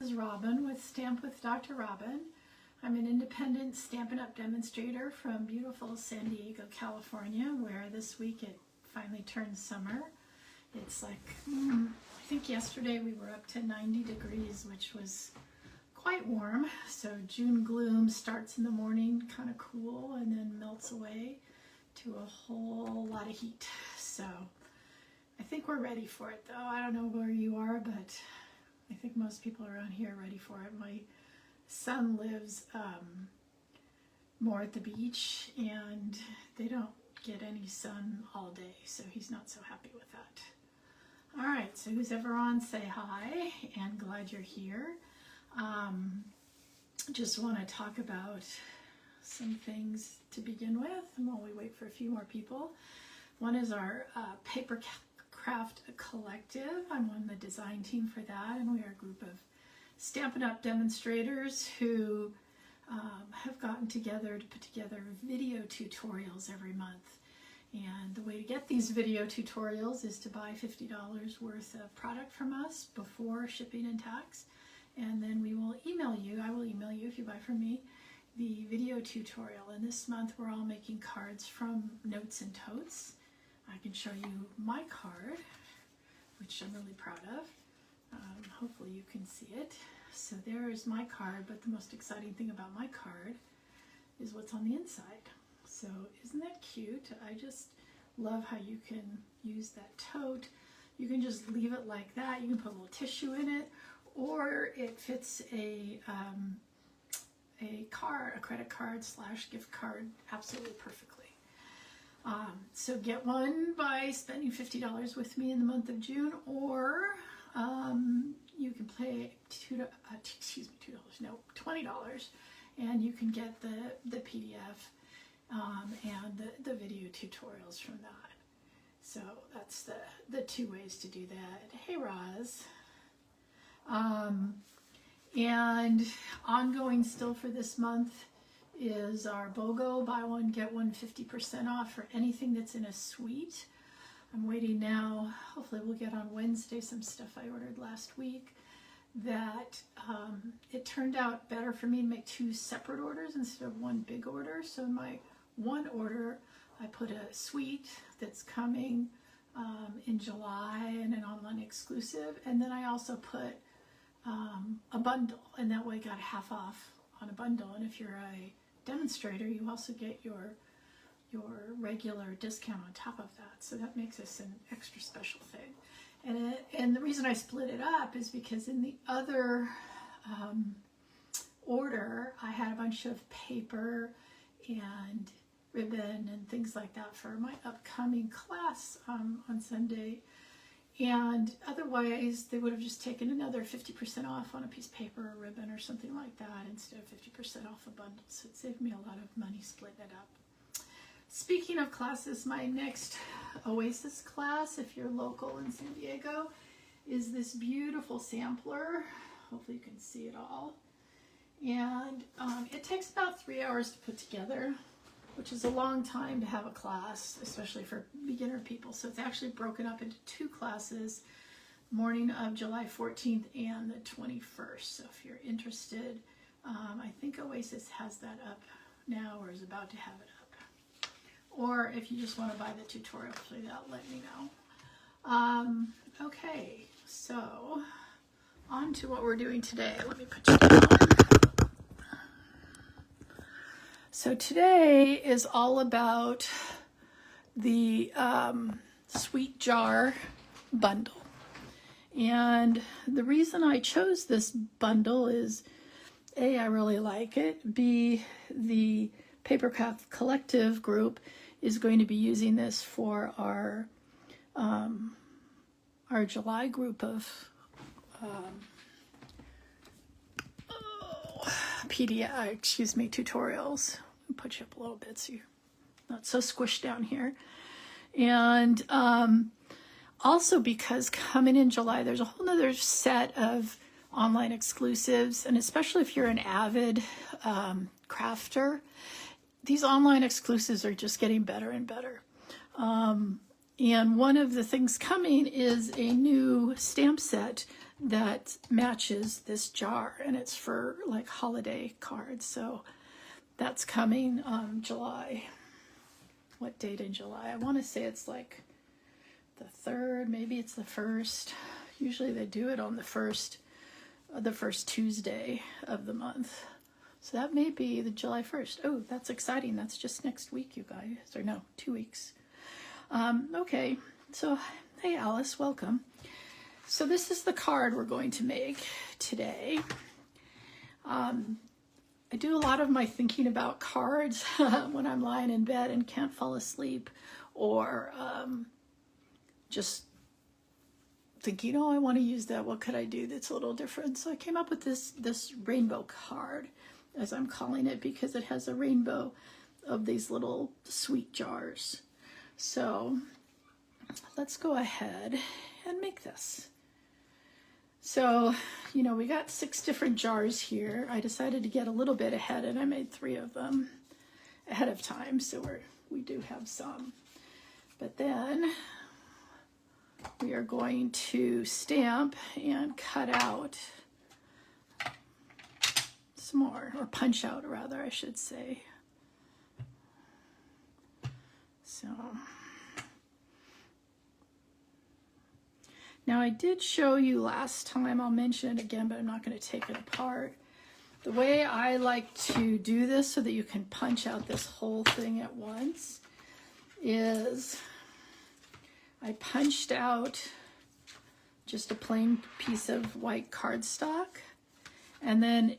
is Robin with Stamp with Dr. Robin. I'm an independent Stampin' Up! Demonstrator from beautiful San Diego, California, where this week it finally turned summer. It's like, I think yesterday we were up to 90 degrees, which was quite warm. So June gloom starts in the morning, kind of cool, and then melts away to a whole lot of heat. So I think we're ready for it, though. I don't know where you are, but I think most people around here are ready for it. My son lives more at the beach, and they don't get any sun all day, so he's not so happy with that. All right, so who's ever on, say hi, and glad you're here. Just want to talk about some things to begin with, and while we wait for a few more people. One is our paper craft collective. I'm on the design team for that, and we are a group of Stampin' Up! Demonstrators who have gotten together to put together video tutorials every month. And the way to get these video tutorials is to buy $50 worth of product from us before shipping and tax, and then we will email you. I will email you if you buy from me the video tutorial. And this month we're all making cards from Notes and Totes. I can show you my card, which I'm really proud of. Hopefully you can see it. So there is my card, but the most exciting thing about my card is what's on the inside. So isn't that cute? I just love how you can use that tote. You can just leave it like that. You can put a little tissue in it, or it fits a credit card / gift card absolutely perfectly. So get one by spending $50 with me in the month of June, or you can pay $20, and you can get the PDF and the video tutorials from that. So that's the two ways to do that. Hey, Roz. And ongoing still for this month is our BOGO, buy one, get one 50% off for anything that's in a suite. I'm waiting now, hopefully we'll get on Wednesday some stuff I ordered last week that it turned out better for me to make two separate orders instead of one big order. So in my one order, I put a suite that's coming in July and an online exclusive, and then I also put a bundle, and that way I got half off on a bundle. And if you're a demonstrator, you also get your regular discount on top of that. So that makes this an extra special thing. And the reason I split it up is because in the other order, I had a bunch of paper and ribbon and things like that for my upcoming class on Sunday. And otherwise, they would have just taken another 50% off on a piece of paper or ribbon or something like that instead of 50% off a bundle. So it saved me a lot of money splitting it up. Speaking of classes, my next Oasis class, if you're local in San Diego, is this beautiful sampler. Hopefully you can see it all. And it takes about 3 hours to put together, which is a long time to have a class, especially for beginner people. So it's actually broken up into two classes, morning of July 14th and the 21st. So if you're interested, I think Oasis has that up now or is about to have it up. Or if you just want to buy the tutorial for that, let me know. Okay, so on to what we're doing today. Let me put you down. So today is all about the Sweet Jar bundle. And the reason I chose this bundle is A, I really like it. B, the Papercraft Collective group is going to be using this for our July group of tutorials. I'll put you up a little bit so you're not so squished down here. And also because coming in July, there's a whole nother set of online exclusives, and especially if you're an avid crafter, these online exclusives are just getting better and better. And one of the things coming is a new stamp set that matches this jar, and it's for like holiday cards. So that's coming July. What date in July? I want to say it's like the 3rd, maybe it's the 1st. Usually they do it on the first Tuesday of the month. So that may be the July 1st. Oh, that's exciting. That's just next week, you guys. Or no, 2 weeks. Okay, so hey Alice, welcome. So this is the card we're going to make today. I do a lot of my thinking about cards when I'm lying in bed and can't fall asleep, or just thinking, oh, I want to use that. What could I do that's a little different? So I came up with this rainbow card, as I'm calling it, because it has a rainbow of these little sweet jars. So let's go ahead and make this. So, you know, we got 6 different jars here. I decided to get a little bit ahead, and I made 3 of them ahead of time, so we do have some. But then we are going to stamp and cut out some more, or punch out rather, I should say. So now I did show you last time, I'll mention it again, but I'm not going to take it apart. The way I like to do this so that you can punch out this whole thing at once is I punched out just a plain piece of white cardstock, and then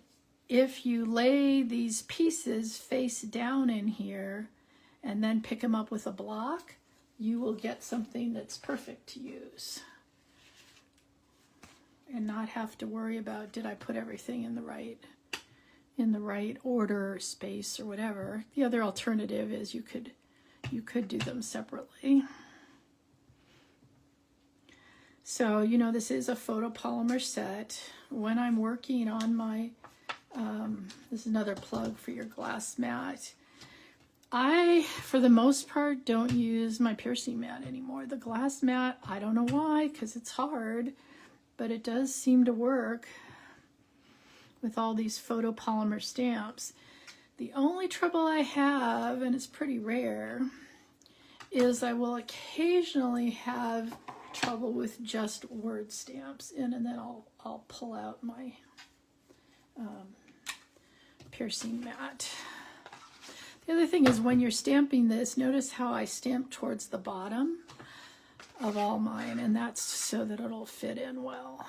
if you lay these pieces face down in here and then pick them up with a block, you will get something that's perfect to use and not have to worry about, did I put everything in the right order or space or whatever. The other alternative is you could do them separately. So, you know, this is a photopolymer set. When I'm working on my, this is another plug for your glass mat. I, for the most part, don't use my piercing mat anymore. The glass mat, I don't know why, because it's hard, but it does seem to work with all these photopolymer stamps. The only trouble I have, and it's pretty rare, is I will occasionally have trouble with just word stamps in, and then I'll pull out my piercing mat. The other thing is when you're stamping this, notice how I stamp towards the bottom of all mine, and that's so that it'll fit in well.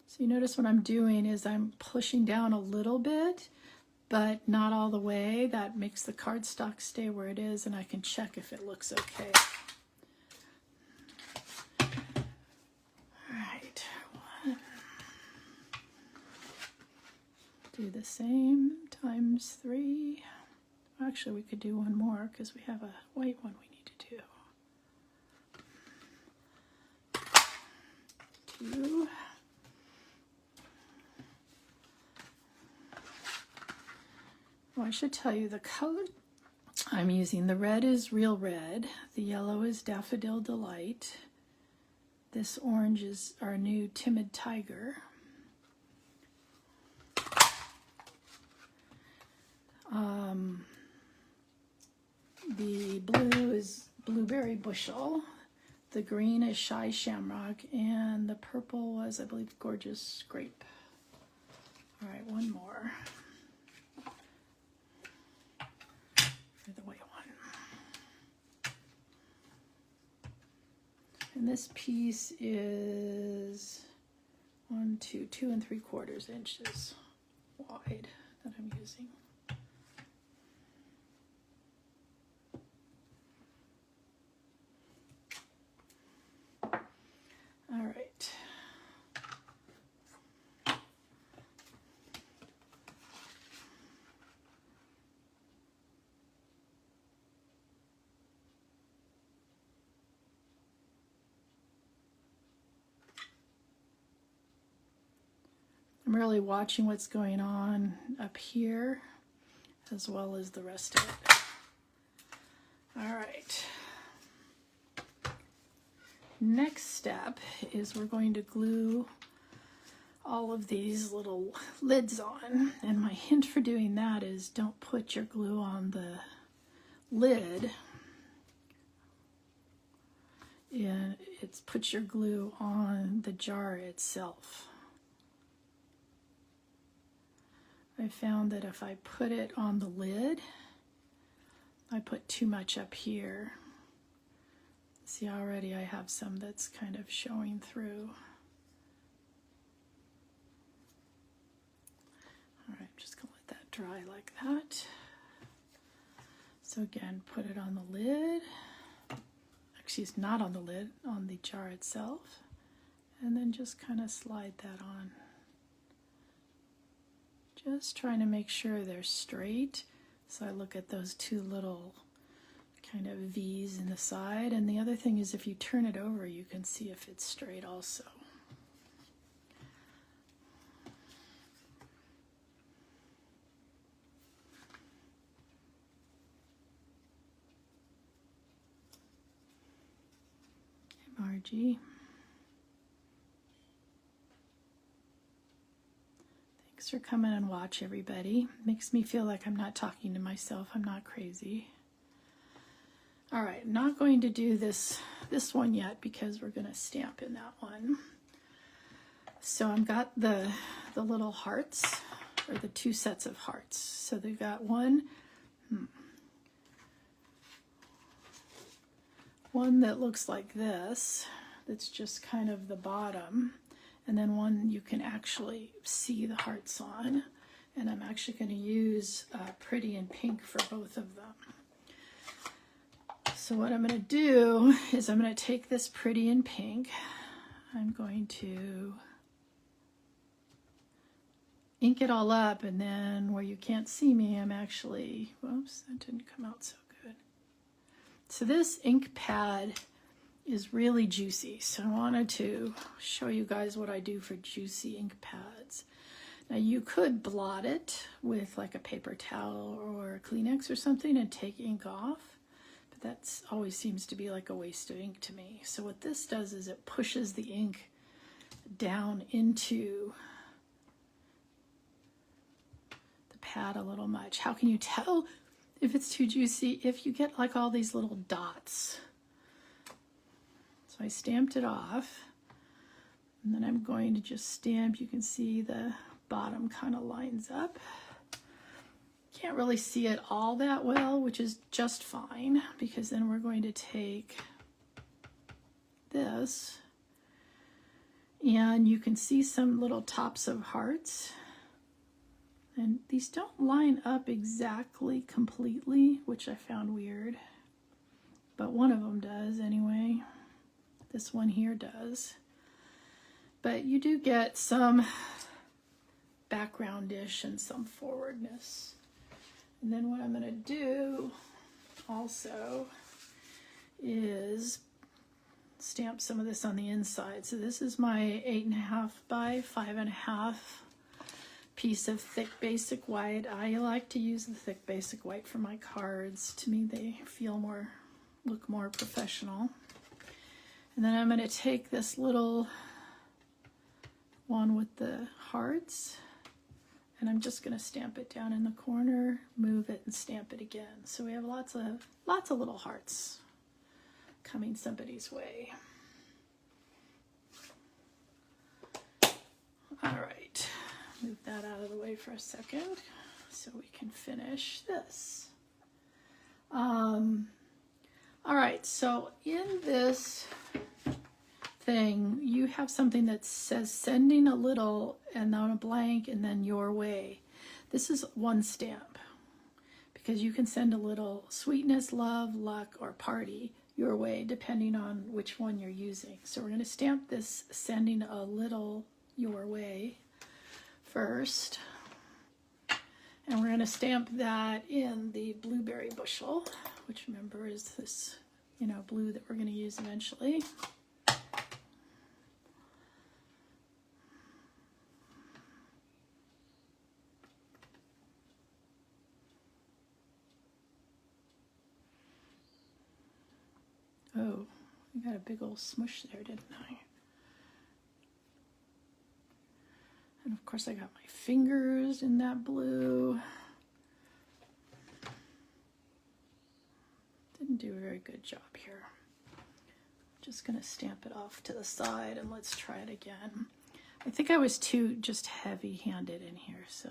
So you notice what I'm doing is I'm pushing down a little bit, but not all the way. That makes the cardstock stay where it is, and I can check if it looks okay. All right, do the same times 3. Actually, we could do one more because we have a white one we need to do. 2. Well, I should tell you the color I'm using. The red is Real Red. The yellow is Daffodil Delight. This orange is our new Timid Tiger. The blue is Blueberry Bushel. The green is Shy Shamrock. And the purple was, I believe, Gorgeous Grape. All right, one more. For the white one. And this piece is 2 3/4 inches wide that I'm using. All right. I'm really watching what's going on up here as well as the rest of it. All right. next step is we're going to glue all of these little lids on. And my hint for doing that is don't put your glue on the lid. It's put your glue on the jar itself. I found that if I put it on the lid, I put too much up here. See, already I have some that's kind of showing through. All right, just gonna let that dry like that. So again, put it on the lid. Actually, it's not on the lid, on the jar itself. And then just kind of slide that on. Just trying to make sure they're straight. So I look at those two little kind of V's in the side. And the other thing is if you turn it over, you can see if it's straight also. MRG. Thanks for coming and watch, everybody. Makes me feel like I'm not talking to myself. I'm not crazy. All right, not going to do this one yet because we're going to stamp in that one. So I've got the little hearts, or the two sets of hearts. So they've got one that looks like this, that's just kind of the bottom, and then one you can actually see the hearts on. And I'm actually going to use Pretty in Pink for both of them. So what I'm going to do is I'm going to take this Pretty in Pink, I'm going to ink it all up, and then where you can't see me, I'm actually, whoops, that didn't come out so good. So this ink pad is really juicy, so I wanted to show you guys what I do for juicy ink pads. Now you could blot it with like a paper towel or a Kleenex or something and take ink off, but that always seems to be like a waste of ink to me. So what this does is it pushes the ink down into the pad a little much. How can you tell if it's too juicy? If you get like all these little dots. So I stamped it off, and then I'm going to just stamp. You can see the bottom kind of lines up. Can't really see it all that well, which is just fine, because then we're going to take this, and you can see some little tops of hearts. And these don't line up exactly completely, which I found weird. But one of them does anyway. This one here does. But you do get some background-ish and some forwardness. And then what I'm going to do also is stamp some of this on the inside. So this is my 8.5 by 5.5 piece of thick basic white. I like to use the thick basic white for my cards. To me, they look more professional. And then I'm going to take this little one with the hearts, and I'm just going to stamp it down in the corner, move it, and stamp it again. So we have lots of little hearts coming somebody's way. All right, move that out of the way for a second so we can finish this. All right, so in this thing, you have something that says sending a little, and then a blank, and then your way. This is one stamp, because you can send a little sweetness, love, luck, or party your way, depending on which one you're using. So we're going to stamp this sending a little your way first. And we're going to stamp that in the blueberry bushel, which remember is this, blue that we're going to use eventually. Oh, I got a big old smush there, didn't I? And of course I got my fingers in that blue. Didn't do a very good job here. Just gonna stamp it off to the side and let's try it again. I think I was too just heavy-handed in here, so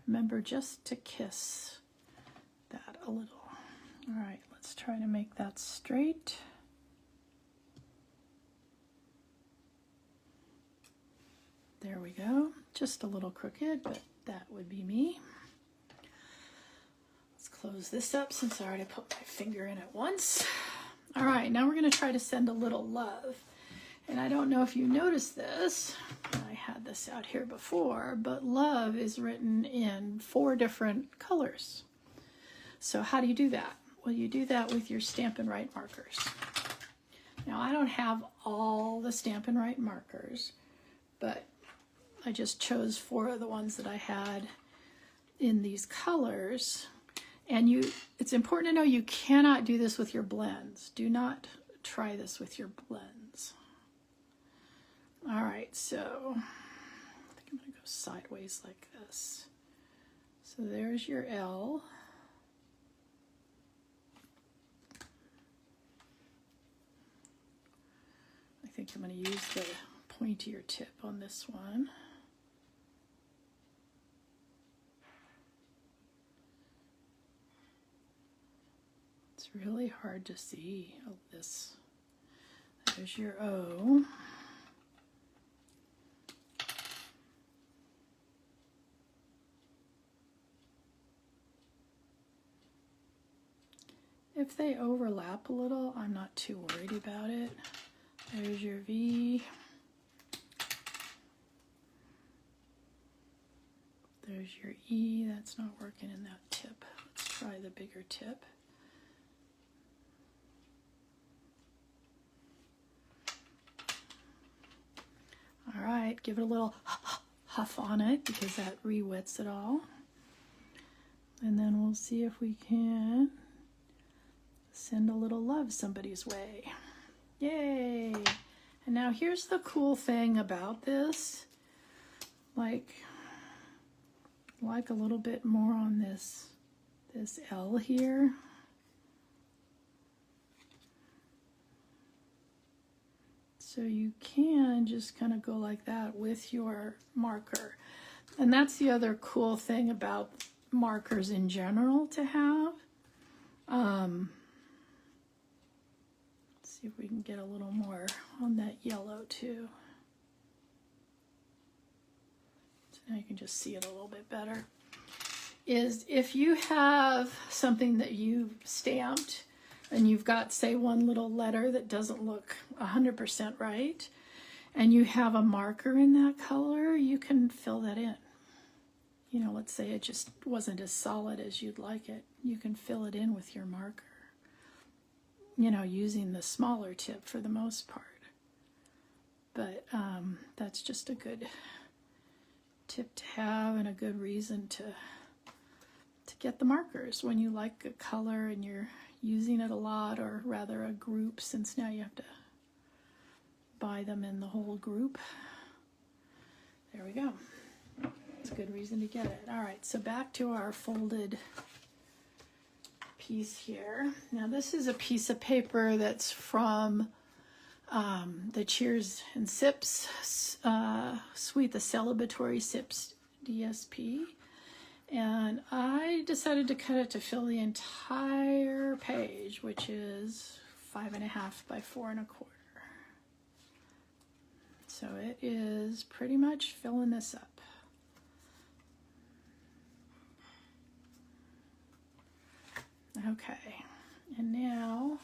remember just to kiss that a little. All right, let's try to make that straight. There we go. Just a little crooked, but that would be me. Let's close this up since I already put my finger in it once. All right, now we're going to try to send a little love. And I don't know if you noticed this. I had this out here before, but love is written in 4 different colors. So how do you do that? Well, you do that with your Stampin' Write markers. Now, I don't have all the Stampin' Write markers, but I just chose 4 of the ones that I had in these colors. And it's important to know you cannot do this with your blends. Do not try this with your blends. All right, so I think I'm gonna go sideways like this. So there's your L. I think I'm gonna use the pointier tip on this one. It's really hard to see this. There's your O. If they overlap a little, I'm not too worried about it. There's your V. There's your E. That's not working in that tip. Let's try the bigger tip. All right, give it a little huff on it because that re-wets it all. And then we'll see if we can send a little love somebody's way. Yay! And now here's the cool thing about this. Like a little bit more on this L here. So you can just kind of go like that with your marker. And that's the other cool thing about markers in general to have. Let's see if we can get a little more on that yellow too. So now you can just see it a little bit better. Is if you have something that you've stamped and you've got, say, one little letter that doesn't look 100% right, and you have a marker in that color, you can fill that in. You know, let's say it just wasn't as solid as you'd like it. You can fill it in with your marker, you know, using the smaller tip for the most part. But that's just a good tip to have and a good reason to get the markers when you like a color and you're using it a lot, or rather a group, since now you have to buy them in the whole group. There we go. It's a good reason to get it. All right, so back to our folded piece here. Now this is a piece of paper that's from the Cheers and Sips suite, the Celebratory Sips DSP. And I decided to cut it to fill the entire page, which is 5.5 by 4.25. So it is pretty much filling this up. Okay, and now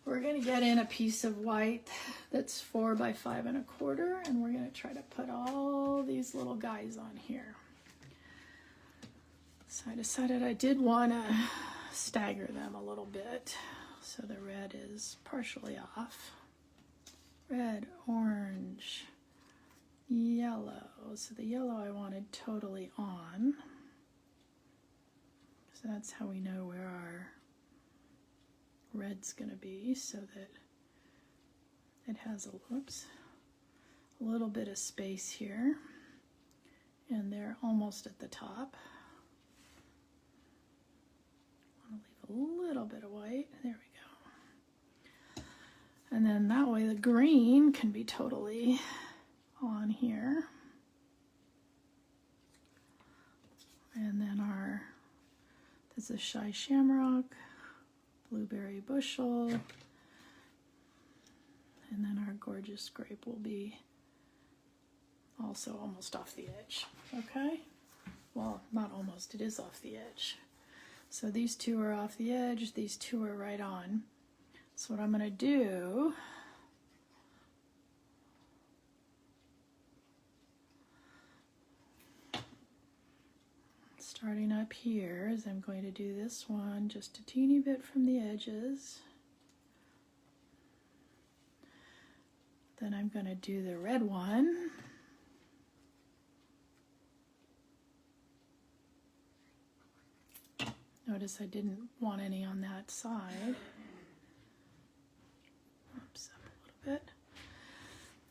we're going to get in a piece of white that's 4 by 5.25, and we're going to try to put all these little guys on here. So I decided I did want to stagger them a little bit. So the red is partially off. Red, orange, yellow. So the yellow I wanted totally on. So that's how we know where our red's going to be, so that it has a little bit of space here, and they're almost at the top. I want to leave a little bit of white. There we go. And then that way the green can be totally on here. And then this is Shy Shamrock, Blueberry Bushel, and then our gorgeous grape will be also almost off the edge, okay? Well, not almost, it is off the edge. So these two are off the edge, these two are right on. So what I'm gonna do, starting up here, is I'm going to do this one just a teeny bit from the edges. Then I'm going to do the red one. Notice I didn't want any on that side. Oops, up a little bit.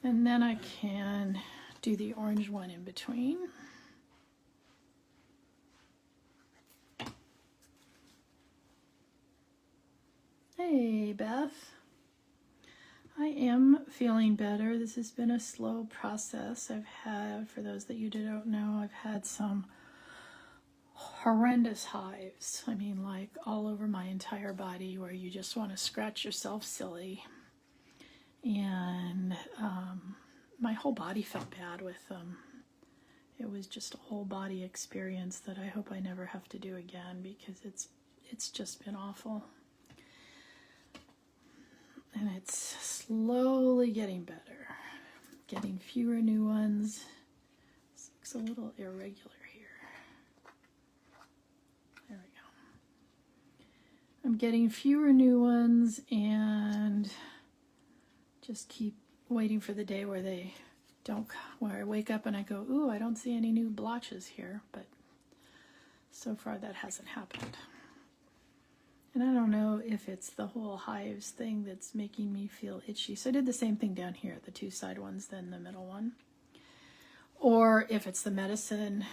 And then I can do the orange one in between. Hey, Beth. I am feeling better. This has been a slow process. For those that you don't know, I've had some horrendous hives. I mean, like all over my entire body where you just want to scratch yourself silly. And my whole body felt bad with them. It was just a whole body experience that I hope I never have to do again because it's just been awful. And it's slowly getting better. Getting fewer new ones. This looks a little irregular here. There we go. I'm getting fewer new ones and just keep waiting for the day where I wake up and I go, ooh, I don't see any new blotches here. But so far that hasn't happened. And I don't know if it's the whole hives thing that's making me feel itchy. So I did the same thing down here, the two side ones, then the middle one. Or if it's the medicine,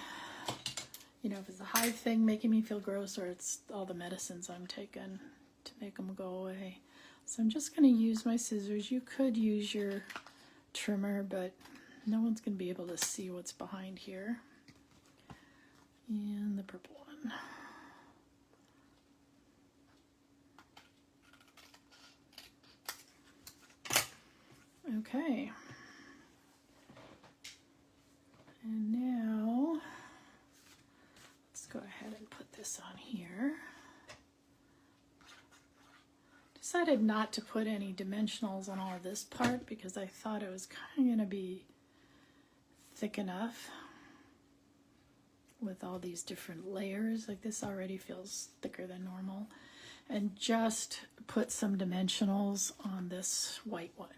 you know, if it's the hive thing making me feel gross, or it's all the medicines I'm taking to make them go away. So I'm just going to use my scissors. You could use your trimmer, but no one's going to be able to see what's behind here. And the purple one. Okay, and now let's go ahead and put this on here. Decided not to put any dimensionals on all of this part because I thought it was kind of going to be thick enough with all these different layers. Like this already feels thicker than normal. And just put some dimensionals on this white one.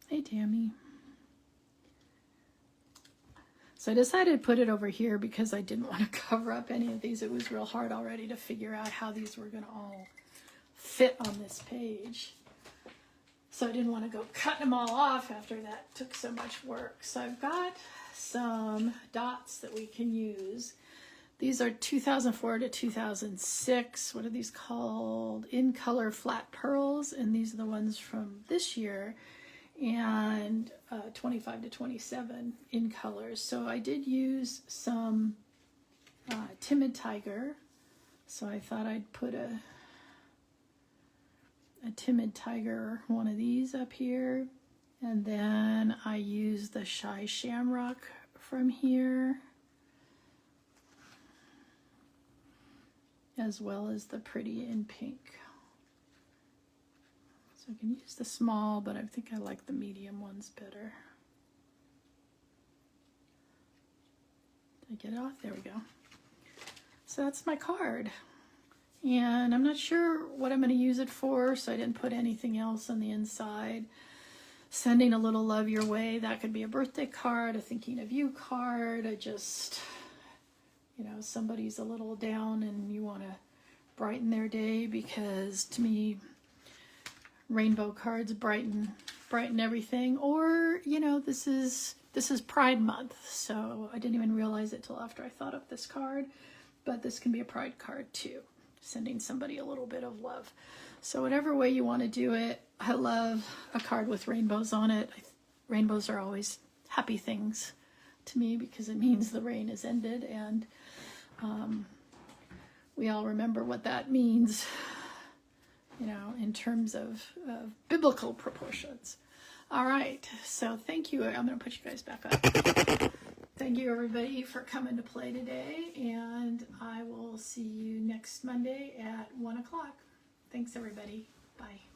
Hey, Tammy. So I decided to put it over here because I didn't want to cover up any of these. It was real hard already to figure out how these were going to all fit on this page. So I didn't want to go cutting them all off after that took so much work. So I've got some dots that we can use. These are 2004 to 2006. What are these called? In Color Flat Pearls. And these are the ones from this year. And 25 to 27 in colors. So I did use some Timid Tiger. So I thought I'd put a Timid Tiger, one of these up here. And then I used the Shy Shamrock from here. As well as the Pretty in Pink. So I can use the small, but I think I like the medium ones better. Did I get it off? There we go. So that's my card. And I'm not sure what I'm going to use it for, so I didn't put anything else on the inside. Sending a little love your way. That could be a birthday card, a thinking of you card, a just, you know, somebody's a little down and you want to brighten their day, because to me, rainbow cards brighten everything. Or, you know, this is Pride Month, so I didn't even realize it till after I thought up this card, but this can be a Pride card too, sending somebody a little bit of love. So whatever way you want to do it, I love a card with rainbows on it. Rainbows are always happy things to me because it means the rain has ended, and we all remember what that means, you know, in terms of biblical proportions. All right, so thank you. I'm going to put you guys back up. Thank you, everybody, for coming to play today, and I will see you next Monday at 1 o'clock. Thanks, everybody. Bye.